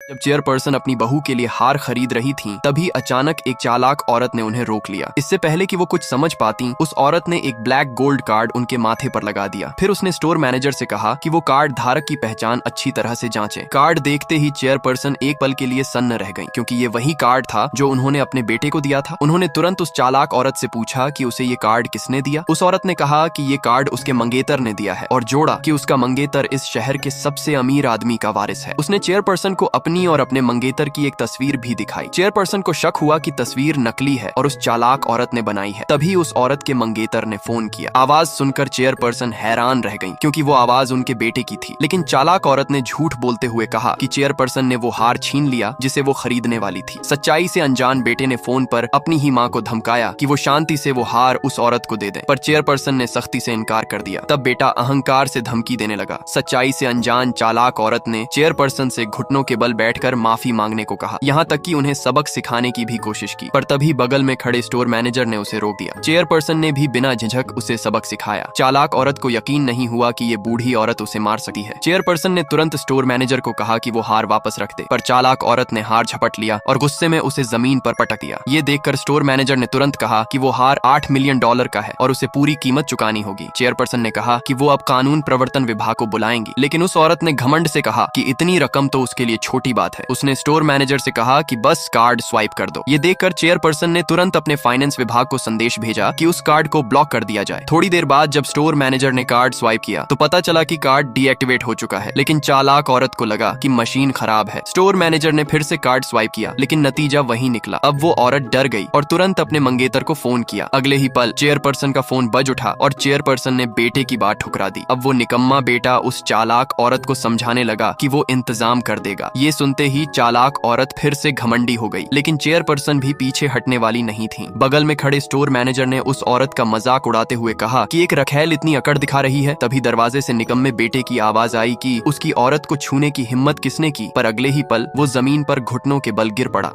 जब चेयरपर्सन अपनी बहू के लिए हार खरीद रही थीं, तभी अचानक एक चालाक औरत ने उन्हें रोक लिया। इससे पहले कि वो कुछ समझ पाती, उस औरत ने एक ब्लैक गोल्ड कार्ड उनके माथे पर लगा दिया। फिर उसने स्टोर मैनेजर से कहा कि वो कार्ड धारक की पहचान अच्छी तरह से जांचे। कार्ड देखते ही चेयरपर्सन एक पल के लिए सन्न रह गईं, क्योंकि ये वही कार्ड था जो उन्होंने अपने बेटे को दिया था। उन्होंने तुरंत उस चालाक औरत से पूछा कि उसे ये कार्ड किसने दिया। उस औरत ने कहा कि ये कार्ड उसके मंगेतर ने दिया है और जोड़ा कि उसका मंगेतर इस शहर के सबसे अमीर आदमी का वारिस है। उसने चेयरपर्सन को अपनी और अपने मंगेतर की एक तस्वीर भी दिखाई। चेयरपर्सन को शक हुआ कि तस्वीर नकली है और उस चालाक औरत ने बनाई है। तभी उस औरत के मंगेतर ने फोन किया। आवाज सुनकर चेयरपर्सन हैरान रह गईं, क्योंकि वो आवाज उनके बेटे की थी। लेकिन चालाक औरत ने झूठ बोलते हुए कहा कि चेयरपर्सन ने वो हार छीन लिया जिसे वो खरीदने वाली थी। सच्चाई से अनजान बेटे ने फोन पर अपनी ही माँ को धमकाया कि वो शांति से वो हार उस औरत को दे दे, पर चेयरपर्सन ने सख्ती से इनकार कर दिया। तब बेटा अहंकार से धमकी देने लगा। सच्चाई से अनजान चालाक औरत ने चेयरपर्सन से घुटनों के बल बैठकर माफी मांगने को कहा, यहाँ तक कि उन्हें सबक सिखाने की भी कोशिश की, पर तभी बगल में खड़े स्टोर मैनेजर ने उसे रोक दिया। चेयरपर्सन ने भी बिना झिझक उसे सबक सिखाया। चालाक औरत को यकीन नहीं हुआ कि ये बूढ़ी औरत उसे मार सकती है। चेयरपर्सन ने तुरंत स्टोर मैनेजर को कहा कि वो हार वापस रख दे, पर चालाक औरत ने हार झपट लिया और गुस्से में उसे जमीन पर पटक दिया। ये देखकर स्टोर मैनेजर ने तुरंत कहा कि वो हार $8 मिलियन का है और उसे पूरी कीमत चुकानी होगी। चेयरपर्सन ने कहा कि वो अब कानून प्रवर्तन विभाग को बुलाएंगी, लेकिन उस औरत ने घमंड से कहा कि इतनी रकम तो उसके लिए छोटी बात है। उसने स्टोर मैनेजर से कहा कि बस कार्ड स्वाइप कर दो। ये देखकर चेयरपर्सन ने तुरंत अपने फाइनेंस विभाग को संदेश भेजा कि उस कार्ड को ब्लॉक कर दिया जाए। थोड़ी देर बाद जब स्टोर मैनेजर ने कार्ड स्वाइप किया तो पता चला कि कार्ड डीएक्टिवेट हो चुका है, लेकिन चालाक औरत को लगा कि मशीन खराब है। स्टोर मैनेजर ने फिर से कार्ड स्वाइप किया, लेकिन नतीजा वही निकला। अब वो औरत डर गई और तुरंत अपने मंगेतर को फोन किया। अगले ही पल चेयरपर्सन का फोन बज उठा और चेयरपर्सन ने बेटे की बात ठुकरा दी। अब वो निकम्मा बेटा उस चालाक औरत को समझाने लगा कि वो इंतजाम कर देगा। ये सुनते ही चालाक औरत फिर से घमंडी हो गई, लेकिन चेयरपर्सन भी पीछे हटने वाली नहीं थी। बगल में खड़े स्टोर मैनेजर ने उस औरत का मजाक उड़ाते हुए कहा कि एक रखैल इतनी अकड़ दिखा रही है। तभी दरवाजे से निकम्मे बेटे की आवाज आई कि उसकी औरत को छूने की हिम्मत किसने की, पर अगले ही पल वो जमीन पर घुटनों के बल गिर पड़ा।